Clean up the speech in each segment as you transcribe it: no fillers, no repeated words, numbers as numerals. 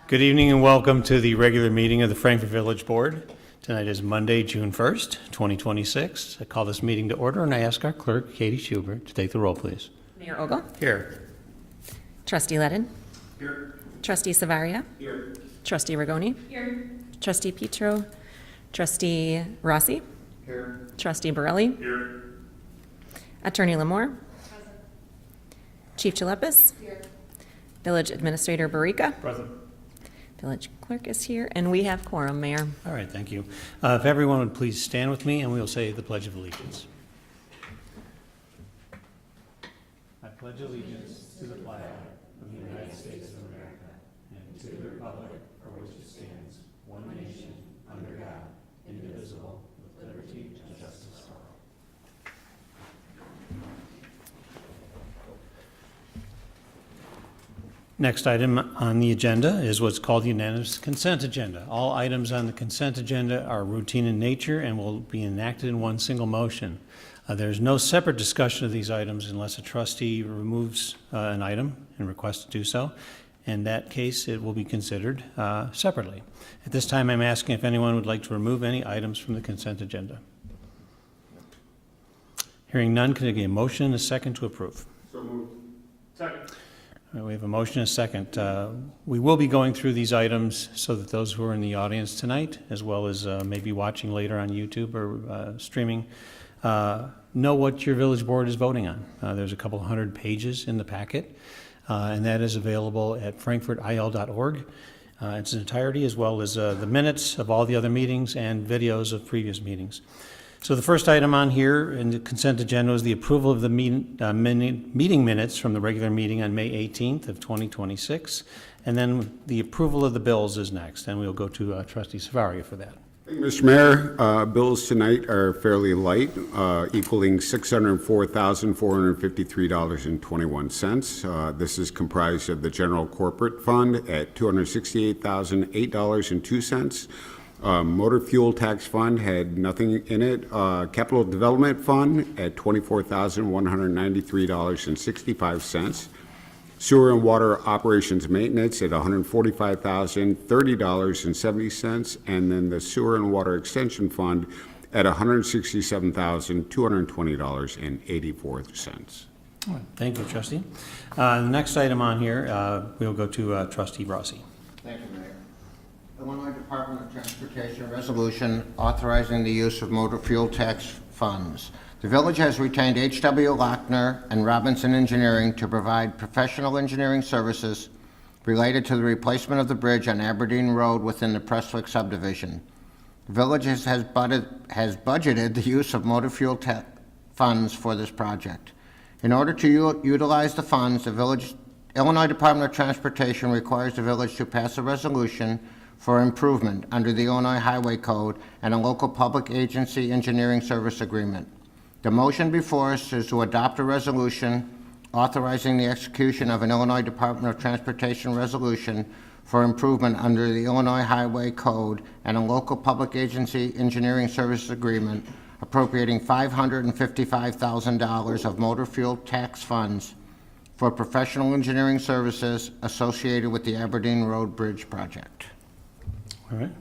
Good evening and welcome to the regular meeting of the Frankfort Village Board. Tonight is Monday, June 1st, 2026. I call this meeting to order and I ask our clerk, Katie Schubert, to take the roll, please. Mayor Ogle. Here. Trustee Ledden. Here. Trustee Savaria. Here. Trustee Rigoni. Here. Trustee Petro. Trustee Rossi. Here. Trustee Borelli. Here. Attorney Lamore. Chief Chalepis. Here. Village Administrator Barika. Present. Village Clerk is here, and we have quorum, Mayor. All right, thank you. If everyone would please stand with me and we'll say the Pledge of Allegiance. I pledge allegiance to the flag of the United States of America and to the republic for which it stands, one nation, under God, indivisible, with liberty and justice for all. Next item on the agenda is what's called the unanimous consent agenda. All items on the consent agenda are routine in nature and will be enacted in one single motion. There's no separate discussion of these items unless a trustee removes an item and requests to do so. In that case, it will be considered separately. At this time, I'm asking if anyone would like to remove any items from the consent agenda. Hearing none, can I get a motion and a second to approve? So moved. Second. All right, we have a motion and a second. We will be going through these items so that those who are in the audience tonight, as well as maybe watching later on YouTube or streaming, know what your village board is voting on. There's a couple hundred pages in the packet, and that is available at frankfortil.org. It's in entirety, as well as the minutes of all the other meetings and videos of previous meetings. So the first item on here in the consent agenda is the approval of the meeting minutes from the regular meeting on May 18th of 2026. And then the approval of the bills is next. And we'll go to Trustee Savaria for that. Thank you, Mr. Mayor. Bills tonight are fairly light, equaling $604,453.21. This is comprised of the General Corporate Fund at $268,008.02. Motor Fuel Tax Fund had nothing in it. Capital Development Fund at $24,193.65. Sewer and Water Operations Maintenance at $145,030.70. And then the Sewer and Water Extension Fund at $167,220.84. All right, thank you, Trustee. The next item on here, we'll go to Trustee Rossi. Thank you, Mayor. Illinois Department of Transportation resolution authorizing the use of motor fuel tax funds. The village has retained H.W. Lochner and Robinson Engineering to provide professional engineering services related to the replacement of the bridge on Aberdeen Road within the Prestwick subdivision. The village has budgeted the use of motor fuel tax funds for this project. In order to utilize the funds, the Illinois Department of Transportation requires the village to pass a resolution for improvement under the Illinois Highway Code and a local public agency engineering service agreement. The motion before us is to adopt a resolution authorizing the execution of an Illinois Department of Transportation resolution for improvement under the Illinois Highway Code and a local public agency engineering service agreement appropriating $555,000 of motor fuel tax funds for professional engineering services associated with the Aberdeen Road Bridge project. All right.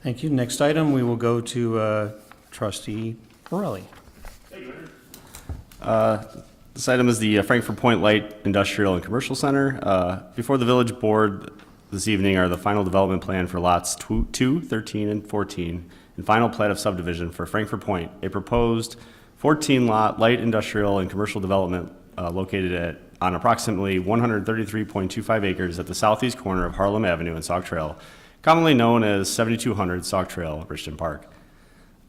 Thank you. Next item, we will go to Trustee Borelli. Thank you, Mayor. This item is the Frankfort Point Light Industrial and Commercial Center. Before the village board this evening are the final development plan for lots 2, 13, and 14, and final plat of subdivision for Frankfort Point, a proposed 14-lot light industrial and commercial development located on approximately 133.25 acres at the southeast corner of Harlem Avenue and Sauk Trail, commonly known as 7200 Sauk Trail, Richton Park.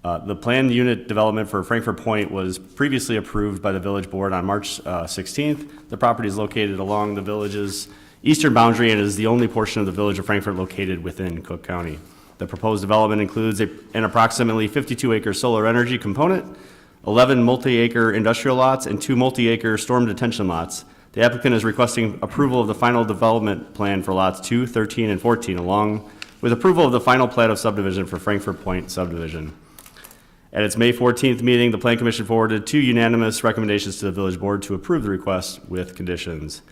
The planned unit development for Frankfort Point was previously approved by the village board on March 16th. The property is located along the village's eastern boundary and is the only portion of the village of Frankfort located within Cook County. The proposed development includes an approximately 52-acre solar energy component, 11 multi-acre industrial lots, and 2 multi-acre storm detention lots. The applicant is requesting approval of the final development plan for lots 2, 13, and 14, along with approval of the final plat of subdivision for Frankfort Point subdivision. At its May 14th meeting, the Plan Commission forwarded 2 unanimous recommendations to the village board to approve the request with conditions.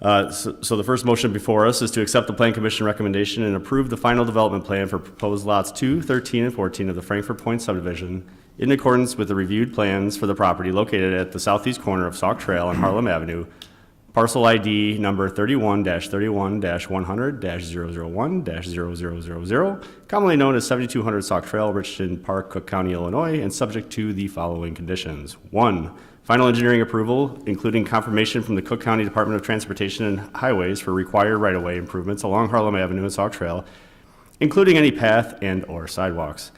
So the first motion before us is to accept the Plan Commission recommendation and approve the final development plan for proposed lots 2, 13, and 14 of the Frankfort Point subdivision in accordance with the reviewed plans for the property located at the southeast corner of Sauk Trail and Harlem Avenue, parcel ID number 31-31-100-001-0000, commonly known as 7200 Sauk Trail, Richton Park, Cook County, Illinois, and subject to the following conditions. 1, final engineering approval, including confirmation from the Cook County Department of Transportation and Highways for required right-of-way improvements along Harlem Avenue and Sauk Trail, including any path and/or sidewalks.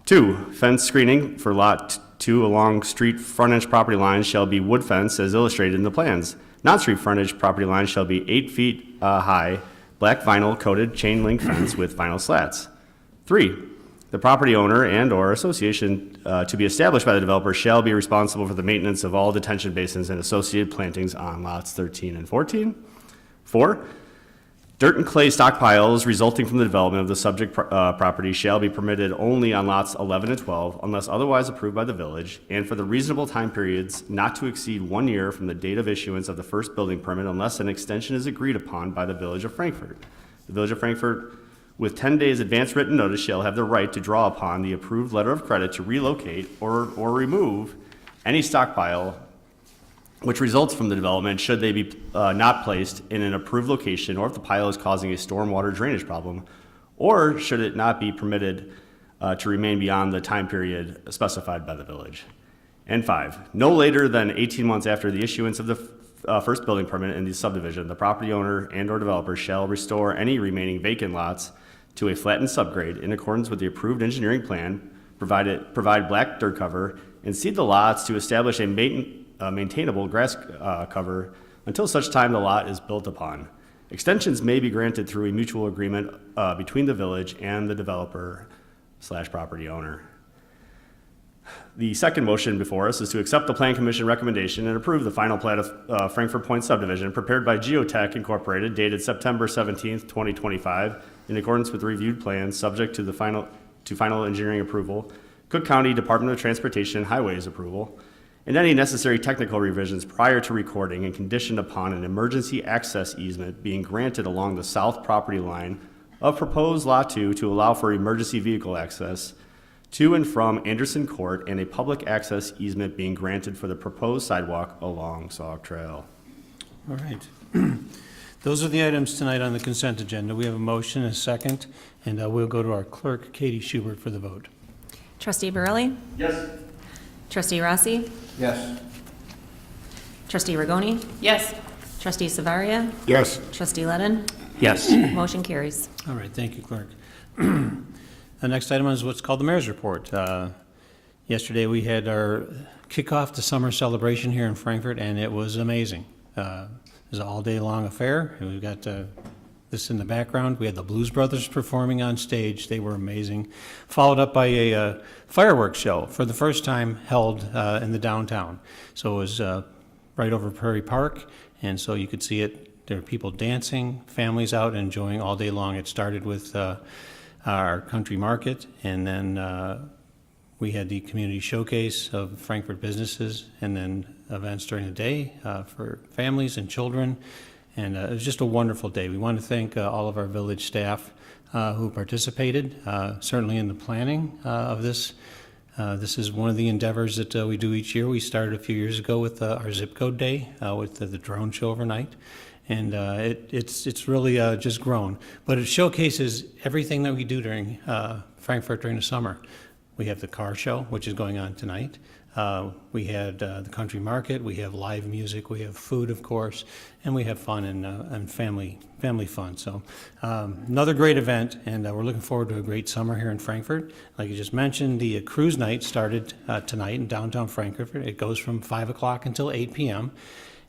2, fence screening for Lot 2 along street frontage property lines shall be wood fence as illustrated in the plans. Non-street frontage property lines shall be 8 feet high, black vinyl coated chain link fence with vinyl slats. 3, the property owner and/or association to be established by the developer shall be responsible for the maintenance of all detention basins and associated plantings on lots 13 and 14. 4, dirt and clay stockpiles resulting from the development of the subject property shall be permitted only on lots 11 and 12 unless otherwise approved by the village and for the reasonable time periods not to exceed 1 year from the date of issuance of the first building permit unless an extension is agreed upon by the Village of Frankfort. The Village of Frankfort, with 10 days advance written notice, shall have the right to draw upon the approved letter of credit to relocate or remove any stockpile which results from the development should they be not placed in an approved location or if the pile is causing a stormwater drainage problem, or should it not be permitted to remain beyond the time period specified by the village. And 5, no later than 18 months after the issuance of the first building permit in the subdivision, the property owner and/or developer shall restore any remaining vacant lots to a flattened subgrade in accordance with the approved engineering plan, provide black dirt cover, and seed the lots to establish a maintainable grass cover until such time the lot is built upon. Extensions may be granted through a mutual agreement between the village and the developer/property owner. The second motion before us is to accept the Plan Commission recommendation and approve the final plat of Frankfort Point subdivision prepared by Geotech Incorporated dated September 17th, 2025 in accordance with reviewed plans subject to final engineering approval, Cook County Department of Transportation and Highways approval, and any necessary technical revisions prior to recording and conditioned upon an emergency access easement being granted along the south property line of proposed Lot 2 to allow for emergency vehicle access to and from Anderson Court and a public access easement being granted for the proposed sidewalk along Sauk Trail. All right. Those are the items tonight on the consent agenda. We have a motion, a second, and we'll go to our clerk, Katie Schubert, for the vote. Trustee Burley? Yes. Trustee Rossi? Yes. Trustee Rigoni? Yes. Trustee Savaria? Yes. Trustee Ledden? Yes. Motion carries. All right, thank you, clerk. The next item is what's called the mayor's report. Yesterday, we had our kickoff to summer celebration here in Frankfort, and it was amazing. It was an all-day-long affair. We've got this in the background. We had the Blues Brothers performing on stage. They were amazing. Followed up by a fireworks show for the first time held in the downtown. So it was right over Prairie Park, and so you could see it. There were people dancing, families out enjoying all day long. It started with our country market, and then we had the community showcase of Frankfort businesses, and then events during the day for families and children. And it was just a wonderful day. We want to thank all of our village staff who participated, certainly in the planning of this. This is one of the endeavors that we do each year. We started a few years ago with our zip code day with the drone show overnight. And it's really just grown. But it showcases everything that we do during Frankfurt during the summer. We have the car show, which is going on tonight. We had the country market. We have live music. We have food, of course, and we have fun and family fun. So another great event, and we're looking forward to a great summer here in Frankfurt. Like you just mentioned, the cruise night started tonight in downtown Frankfurt. It goes from 5 o'clock until 8 p.m.,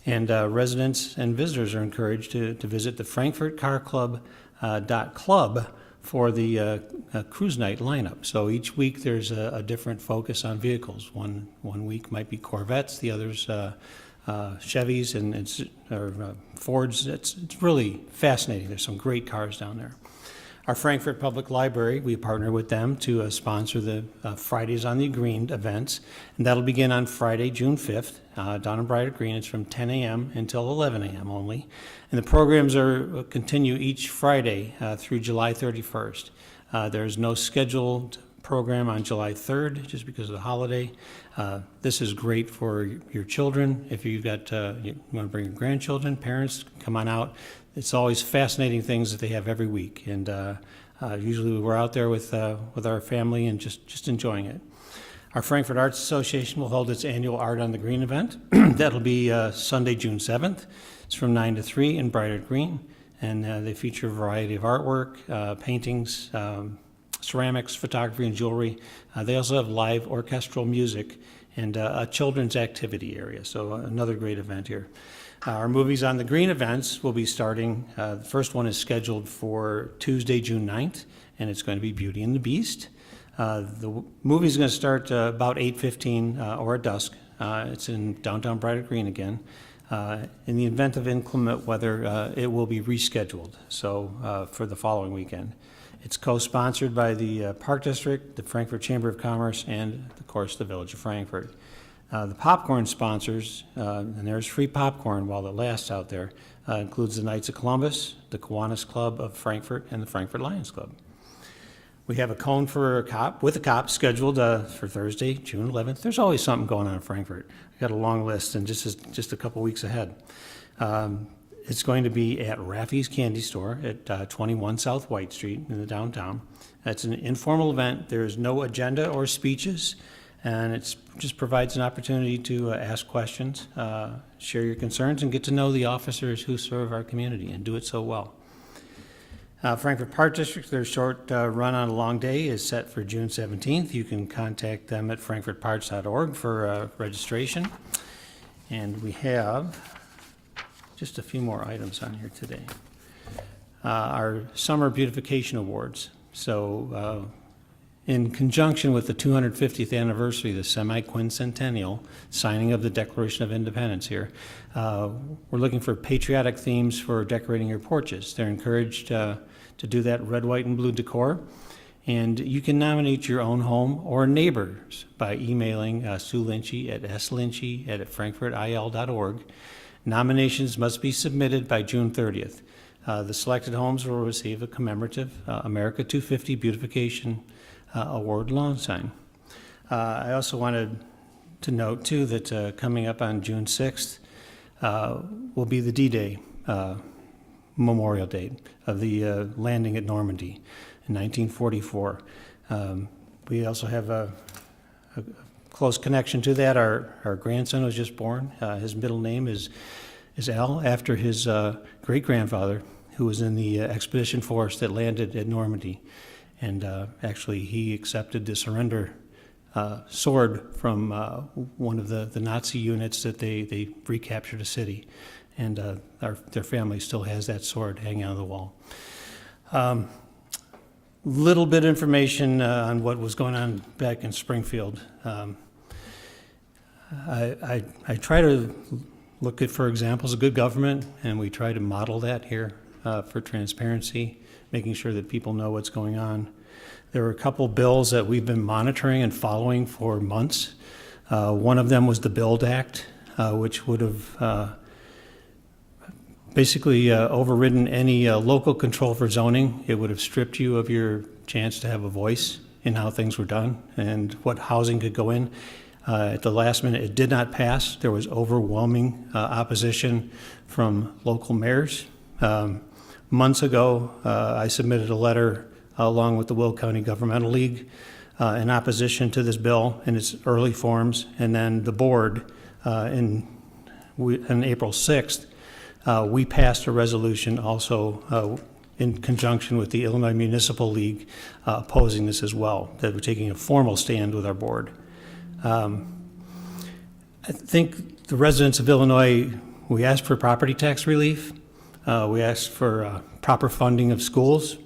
and residents and visitors are encouraged to visit the frankfurtcarclub.club for the cruise night lineup. So each week there's a different focus on vehicles. One week might be Corvettes, the others Chevys and Fords. It's really fascinating. There's some great cars down there. Our Frankfort Public Library, we partner with them to sponsor the Fridays on the Green events, and that'll begin on Friday, June 5th, down in Brighter Green. It's from 10 a.m. until 11 a.m. only, and the programs continue each Friday through July 31st. There's no scheduled program on July 3rd, just because of the holiday. This is great for your children. If you've got, you want to bring your grandchildren, parents, come on out. It's always fascinating things that they have every week, and usually we're out there with our family and just enjoying it. Our Frankfort Arts Association will hold its annual Art on the Green event. That'll be Sunday, June 7th. It's from 9 to 3 in Brighter Green, and they feature a variety of artwork, paintings, ceramics, photography, and jewelry. They also have live orchestral music and a children's activity area, so another great event here. Our Movies on the Green events will be starting, the first one is scheduled for Tuesday, June 9th, and it's going to be Beauty and the Beast. The movie's going to start about 8:15 or at dusk. It's in downtown Brighter Green again. In the event of inclement weather, it will be rescheduled, so for the following weekend. It's co-sponsored by the Park District, the Frankfort Chamber of Commerce, and, of course, the Village of Frankfort. The popcorn sponsors, and there's free popcorn while it lasts out there, includes the Knights of Columbus, the Kiwanis Club of Frankfort, and the Frankfort Lions Club. We have a cone for a cop, with a cop, scheduled for Thursday, June 11th. There's always something going on in Frankfort. I've got a long list, and just a couple weeks ahead. It's going to be at Raffy's Candy Store at 21 South White Street in the downtown. It's an informal event. There's no agenda or speeches, and it just provides an opportunity to ask questions, share your concerns, and get to know the officers who serve our community and do it so well. Frankfort Park District, their short run on a long day is set for June 17th. You can contact them at frankfortparks.org for registration. And we have just a few more items on here today. Our Summer Beautification Awards. So in conjunction with the 250th anniversary, the semi-quincentennial signing of the Declaration of Independence here, we're looking for patriotic themes for decorating your porches. They're encouraged to do that red, white, and blue decor. And you can nominate your own home or neighbors by emailing Sue Lynchy at slynchy@frankfortil.org. Nominations must be submitted by June 30th. The selected homes will receive a commemorative America 250 Beautification Award lawn sign. I also wanted to note, too, that coming up on June 6th will be the D-Day memorial date of the landing at Normandy in 1944. We also have a close connection to that. Our grandson was just born. His middle name is Al, after his great-grandfather, who was in the expedition force that landed at Normandy. And actually, he accepted the surrender sword from one of the Nazi units that they recaptured a city. And their family still has that sword hanging on the wall. Little bit of information on what was going on back in Springfield. I try to look for examples of good government, and we try to model that here for transparency, making sure that people know what's going on. There were a couple bills that we've been monitoring and following for months. One of them was the BUILD Act, which would have basically overridden any local control for zoning. It would have stripped you of your chance to have a voice in how things were done and what housing could go in. At the last minute, it did not pass. There was overwhelming opposition from local mayors. Months ago, I submitted a letter along with the Will County Governmental League in opposition to this bill in its early forms, and then the board on April 6th, we passed a resolution also in conjunction with the Illinois Municipal League opposing this as well, that we're taking a formal stand with our board. I think the residents of Illinois, we asked for property tax relief. We asked for proper funding of schools,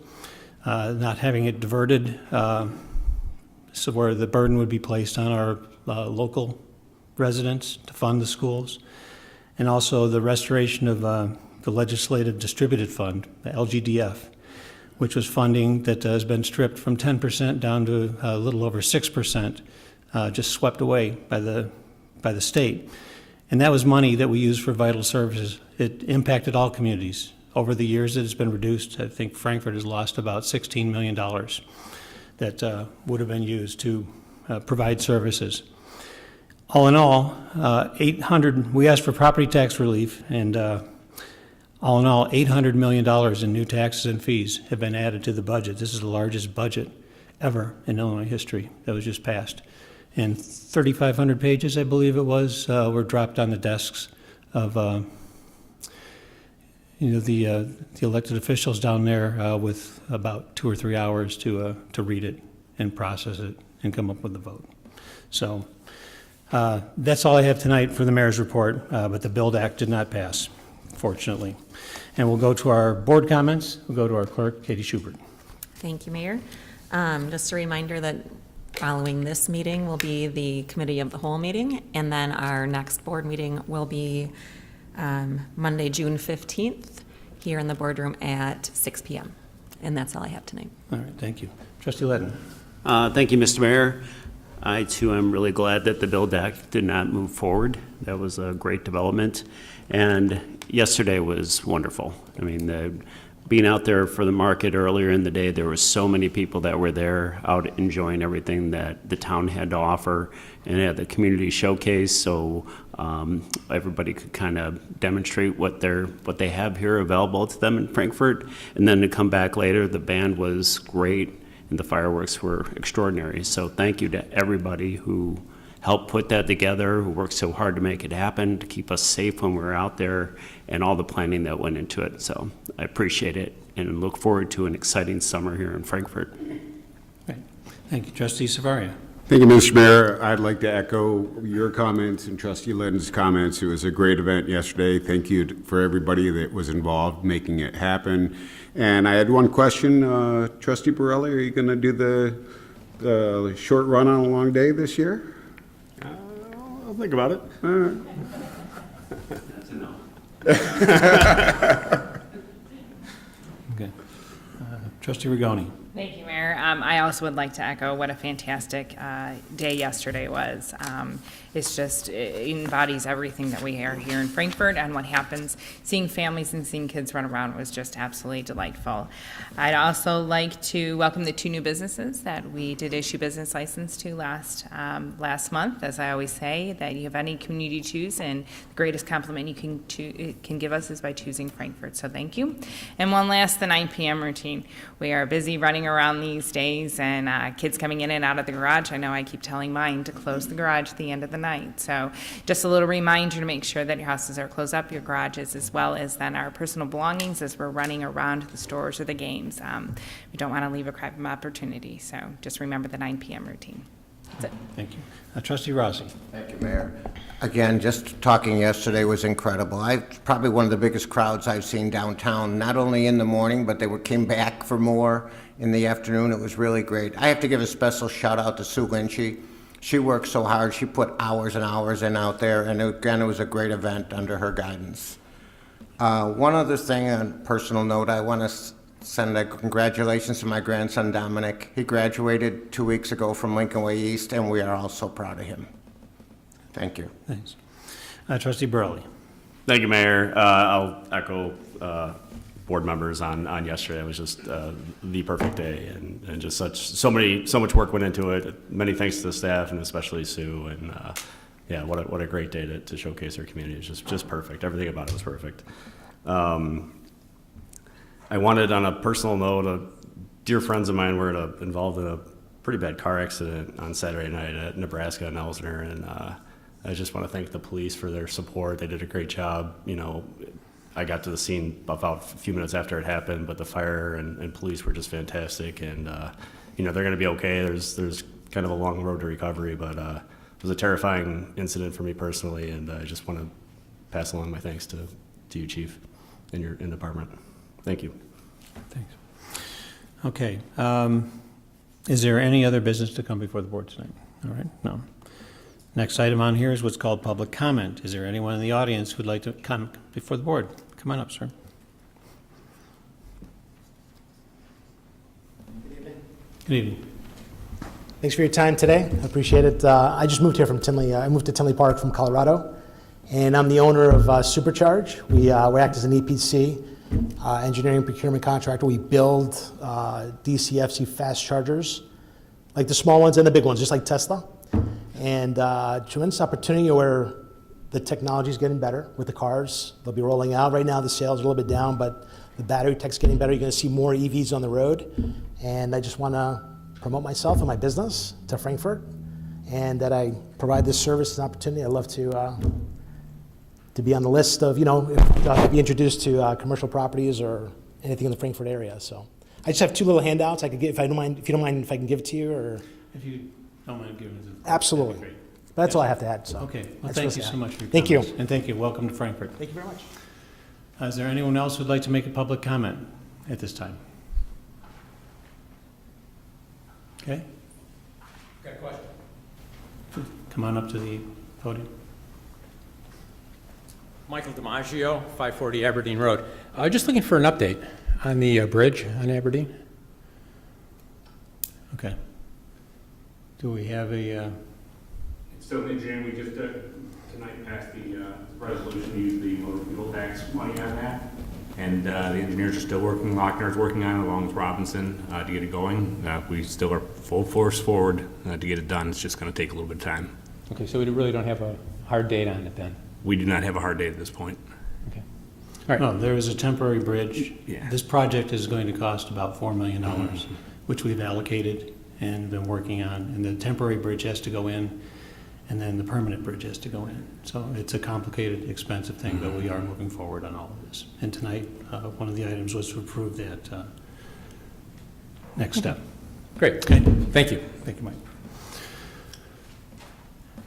not having it diverted, so where the burden would be placed on our local residents to fund the schools, and also the restoration of the Legislative Distributed Fund, the LGDF. which was funding that has been stripped from 10% down to a little over 6%, just swept away by the state. And that was money that we used for vital services. It impacted all communities. Over the years, it has been reduced. I think Frankfort has lost about $16 million that would have been used to provide services. All in all, we asked for property tax relief, and all in all, $800 million in new taxes and fees have been added to the budget. This is the largest budget ever in Illinois history that was just passed. And 3,500 pages, I believe it was, were dropped on the desks of the elected officials down there with about 2 or 3 hours to read it and process it and come up with the vote. So that's all I have tonight for the mayor's report, but the BUILD Act did not pass, fortunately. And we'll go to our board comments. We'll go to our clerk, Katie Schubert. Thank you, Mayor. Just a reminder that following this meeting will be the Committee of the Whole meeting, and then our next board meeting will be Monday, June 15th, here in the boardroom at 6 p.m. And that's all I have tonight. All right, thank you. Trustee Letton. Thank you, Mr. Mayor. I, too, am really glad that the BUILD Act did not move forward. That was a great development. And yesterday was wonderful. I mean, being out there for the market earlier in the day, there were so many people that were there out enjoying everything that the town had to offer. And it had the community showcase, so everybody could kind of demonstrate what they have here available to them in Frankfort. And then to come back later, the band was great and the fireworks were extraordinary. So thank you to everybody who helped put that together, who worked so hard to make it happen, to keep us safe when we were out there, and all the planning that went into it. So I appreciate it and look forward to an exciting summer here in Frankfort. Right. Thank you. Trustee Savaria. Thank you, Mr. Mayor. I'd like to echo your comments and Trustee Litton's comments. It was a great event yesterday. Thank you for everybody that was involved making it happen. And I had one question. Trustee Borelli, are you going to do the short run on a long day this year? I'll think about it. All right. That's a no. Okay. Trustee Rigoni. Thank you, Mayor. I also would like to echo what a fantastic day yesterday was. It embodies everything that we are here in Frankfort and what happens. Seeing families and seeing kids run around was just absolutely delightful. I'd also like to welcome the 2 new businesses that we did issue business license to last month. As I always say, that you have any community to choose, and the greatest compliment you can give us is by choosing Frankfort. So thank you. And one last, the 9 p.m. routine. We are busy running around these days, and kids coming in and out of the garage. I know I keep telling mine to close the garage at the end of the night. So just a little reminder to make sure that your houses are closed up, your garages, as well as then our personal belongings as we're running around the stores or the games. We don't want to leave a crime opportunity. So just remember the 9 p.m. routine. That's it. Thank you. Trustee Rossi. Thank you, Mayor. Again, just talking yesterday was incredible. Probably one of the biggest crowds I've seen downtown, not only in the morning, but they came back for more in the afternoon. It was really great. I have to give a special shout out to Sue Lynchy. She worked so hard. She put hours and hours in out there, and again, it was a great event under her guidance. One other thing, on a personal note, I want to send a congratulations to my grandson, Dominic. He graduated 2 weeks ago from Lincoln Way East, and we are all so proud of him. Thank you. Thanks. Trustee Burley. Thank you, Mayor. I'll echo board members on yesterday. It was just the perfect day, and just so much work went into it. Many thanks to the staff and especially Sue. And yeah, what a great day to showcase our community. It's just perfect. Everything about it was perfect. I wanted, on a personal note, dear friends of mine were involved in a pretty bad car accident on Saturday night at Nebraska and Elsner, and I just want to thank the police for their support. They did a great job. I got to the scene about a few minutes after it happened, but the fire and police were just fantastic, and they're going to be okay. There's kind of a long road to recovery, but it was a terrifying incident for me personally, and I just want to pass along my thanks to you, Chief, and your department. Thank you. Thanks. Okay. Is there any other business to come before the board tonight? All right. No. Next item on here is what's called public comment. Is there anyone in the audience who would like to come before the board? Come on up, sir. Good evening. Thanks for your time today. I appreciate it. I just moved here from Tinley. I moved to Tinley Park from Colorado, and I'm the owner of Supercharge. We act as an EPC, engineering procurement contractor. We build DCFC fast chargers, like the small ones and the big ones, just like Tesla. And tremendous opportunity where the technology is getting better with the cars. They'll be rolling out. Right now, the sales are a little bit down, but the battery tech's getting better. You're going to see more EVs on the road. And I just want to promote myself and my business to Frankfort, and that I provide this service and opportunity. I'd love to be on the list of, if be introduced to commercial properties or anything in the Frankfort area. So I just have two little handouts I could give, if you don't mind if I can give it to you, or. If you don't mind giving it to. Absolutely. That'd be great. But that's all I have to add, so. Okay, well, that's thank what's you so that. much for your Thank you. comments. And thank you. Welcome to Frankfurt. Thank you very much. Is there anyone else who'd like to make a public comment at this time? Okay. Got a question? Come on up to the podium. Michael DiMaggio, 540 Aberdeen Road. Just looking for an update on the bridge on Aberdeen. Okay. Do we have a, It's still in June. We just tonight passed the resolution to use the motor fuel tax money on that. And the engineers are still working, Lochner's working on it along with Robinson to get it going. We still are full force forward to get it done. It's just going to take a little bit of time. Okay, so we really don't have a hard date on it then? We do not have a hard date at this point. Okay. All right. no, there is a temporary bridge. Yeah. This project is going to cost about $4 million, which we've allocated and been working on. And the temporary bridge has to go in, and then the permanent bridge has to go in. So it's a complicated, expensive thing, but we are moving forward on all of this. And tonight, one of the items was to approve that next step. Great. Okay? Thank you. Thank you, Mike.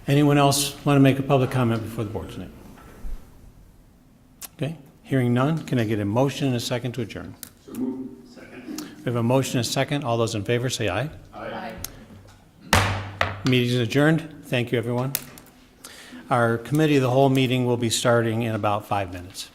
Anyone else want to make a public comment before the board tonight? Okay, hearing none, can I get a motion and a second to adjourn? So move. Second. We have a motion and a second. All those in favor say aye. Aye. Meeting is adjourned. Thank you, everyone. Our committee of the whole meeting will be starting in about 5 minutes.